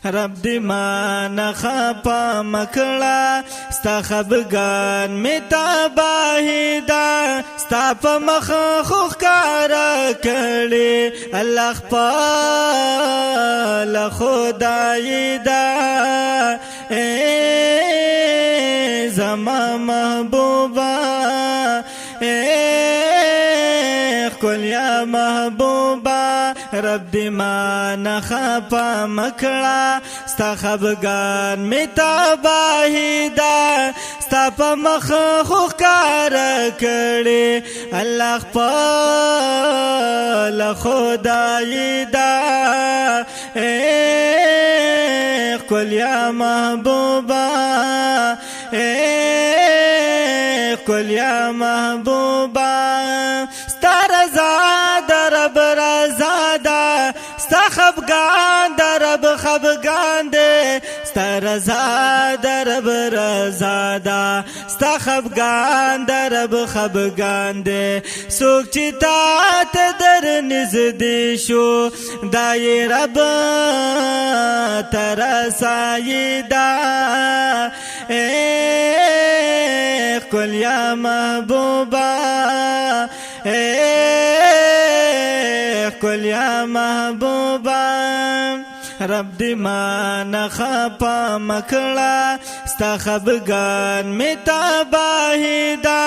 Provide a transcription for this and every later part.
رب دی مانا خپا مکڑا ستا خبگان می تباہی دا ستا پا مخ خوخکارا کڑی اللہ خپال خدای دا اے زما محبوبا اے کل یا محبوبا رب دی مانا خپا مکڑا ستا خبگان می تباہی دا ستا پا مخ خوکار کڑی اللہ خپال خدای دا اے کل یا محبوبا اے کل یا محبوبا ستا رضا دا رب رضا دا ستا خفگان دا رب خفگان دے ستا رضا دا رب رضا دا ستا خفگان دا رب خفگان دے سوک چی تات در نزدی شو دای رب ترسائی دا اے کل یا محبوبا اے کل یا محبوبا رب دی مانا خپا مکڑا ستا خبگان می تباہی دا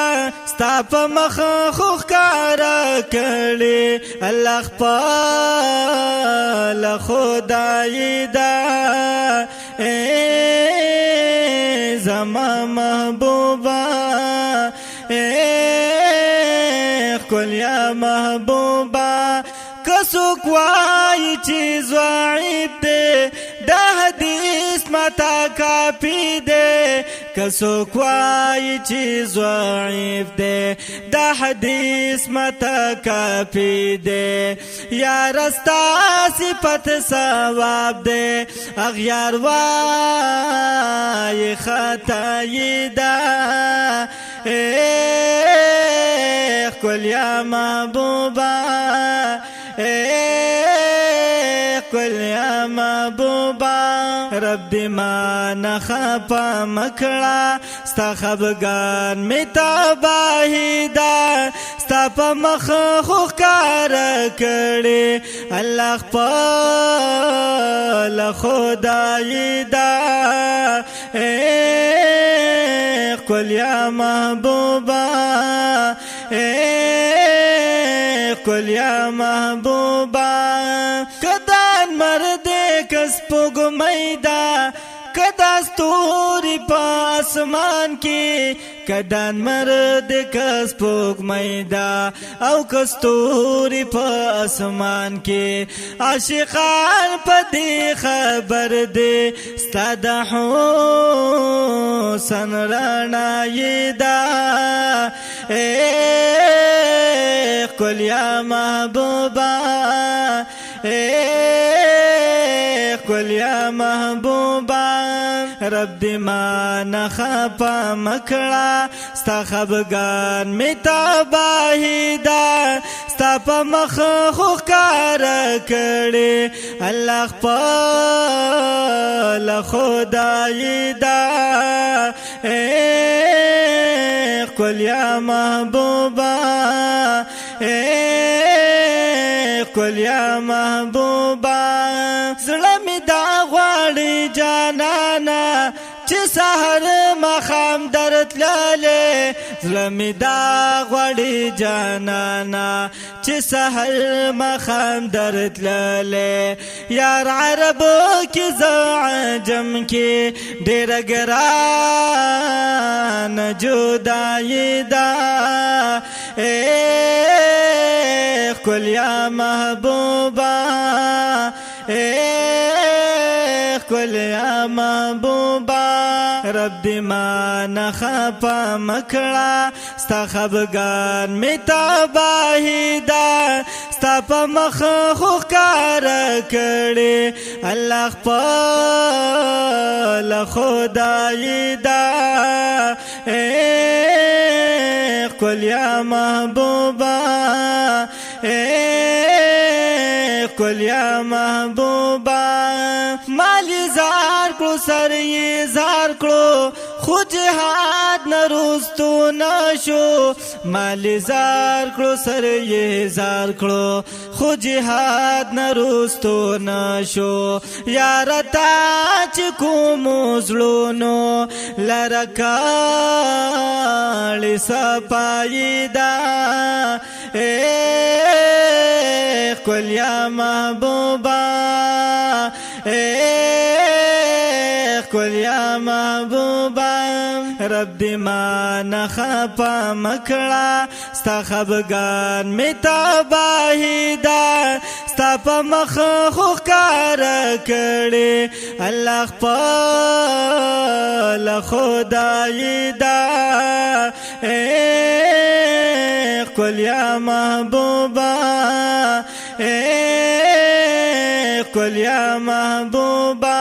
ستا پا مخ خوخکارا کڑی اللہ خپال خدای دا اے زما محبوبا اے کل یا محبوبا کسوک وائی چیز وعیب دے دا حدیث متا کافی دے کسوک وائی چیز وعیب دے دا حدیث متا کافی دے یا رستا صفت ثواب دے اغیار وائی خطائی دا اے کل یا محبوبا اے کل یا محبوبا رب دی مانا خپا مکڑا ستا خبگان می تباہی دا ستا پا مخ خوکار کڑی اللہ خپال خدای دا اے کل یا محبوبا اے کل یا محبوبا کدان مرد کس پگ میدا کدا ستوری پا آسمان کی کدان مرد کس پگ میدا او کستوری پا آسمان کی عاشقان پا دی خبر دی ستاد حسن رانائی دا اے کل یا محبوبا اے کل یا محبوبا رب دی مانا خپا مکڑا ستا خبگان می تباہی دا ستا پا مخ خوکار کڑی اللہ خپال خدای دا اے کل یا محبوبا اے کل یا محبوبا زلمی دا غواړي جانانا چه سحر مخام درت لالے زلمی دا غواړي جانانا چه سحر مخام درت لالے یار عرب کی زعجم کی دیر گران جدائی دا اے کل یا محبوبا اے کل یا محبوبا رب دی مانا خپا مکڑا ستا خبگان می تباہی دا ستا پا مخ خوکار کڑی اللہ خپال خدای دا اے کل یا محبوبا اے کل یا محبوبا مالی زار کړو سر یې زار کړو خو جهاد نرستو نشو مال زار کړو سر یې زار کړو خو جهاد نرستو نشو یار تا چې کوم زړونو لرکاړې صفایدا کل یا محبوبا کل یا محبوبا رب دی ما نخپا مکڑا ستا خبگان می تباہی دا ستا پا مخ خوکار کڑی اللہ خپل خدای دا کل یا محبوبا کل یا محبوبا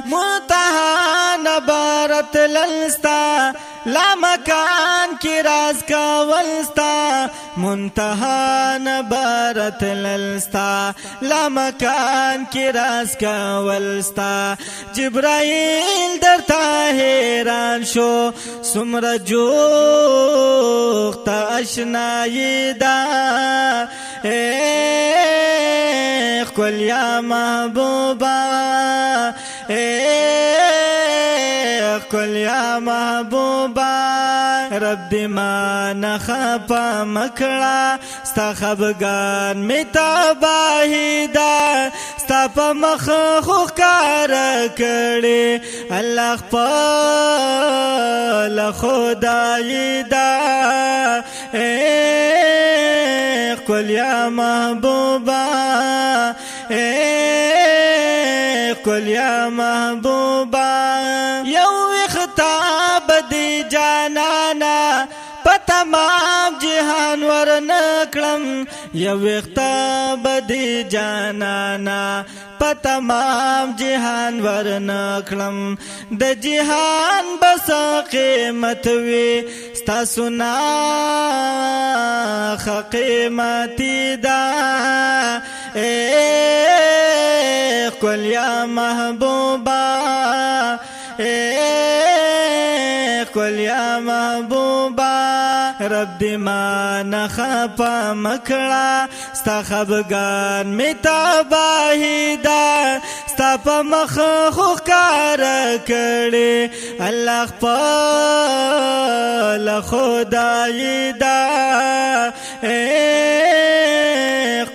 متحان بارت للستا لا مکان کی راز کا ولستا منتحان بارت للستا لا مکان کی راز کا ولستا جبرائیل درتا حیران شو سمر جوخت اشنائی دا کل یا محبوبا کل یا محبوبا رب دی ما نخپا مکڑا ستا خبگان می تباہی دا ستا پا مخ خوکار کڑی اللہ خپل خدای دا کل یا محبوبا کل یا محبوبا یو اختاب دی جانانا پا تمام جہان ورنکلم یو اختاب دی جانانا پا تمام جہان ورنکلم د جہان بس قیمت وی ستا سنا قیمتی دا کل یا محبوبا کل یا محبوبا رب دی ما نخپا مکڑا ستا خبگان می تباہی دا ستا پا مخ خوکار کڑی اللہ خپل خدای دا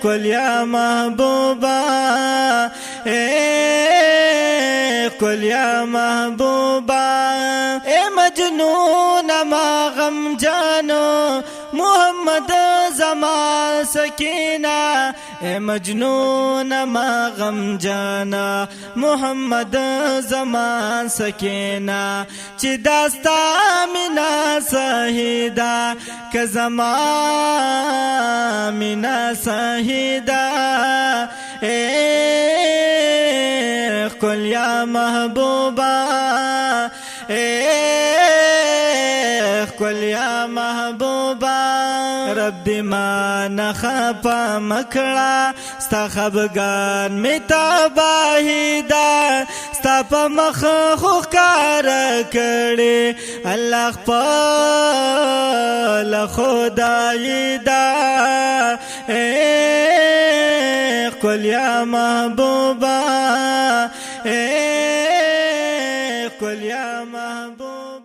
کل یا محبوبا کل یا محبوبا اے مجنون ما غم جانو محمد زمان سکینہ اے مجنون ما غم جانا محمد زمان سکینہ چی داستا منا سہیدہ کہ زمان منا سہیدہ کل یا محبوبا کل یا محبوبا رب دی ما نخپا مکڑا ستا خبگان می تباہی دا ستا پا مخ خوکار کڑی اللہ خپل خدای دا کل یا محبوبا کل یا محبوبا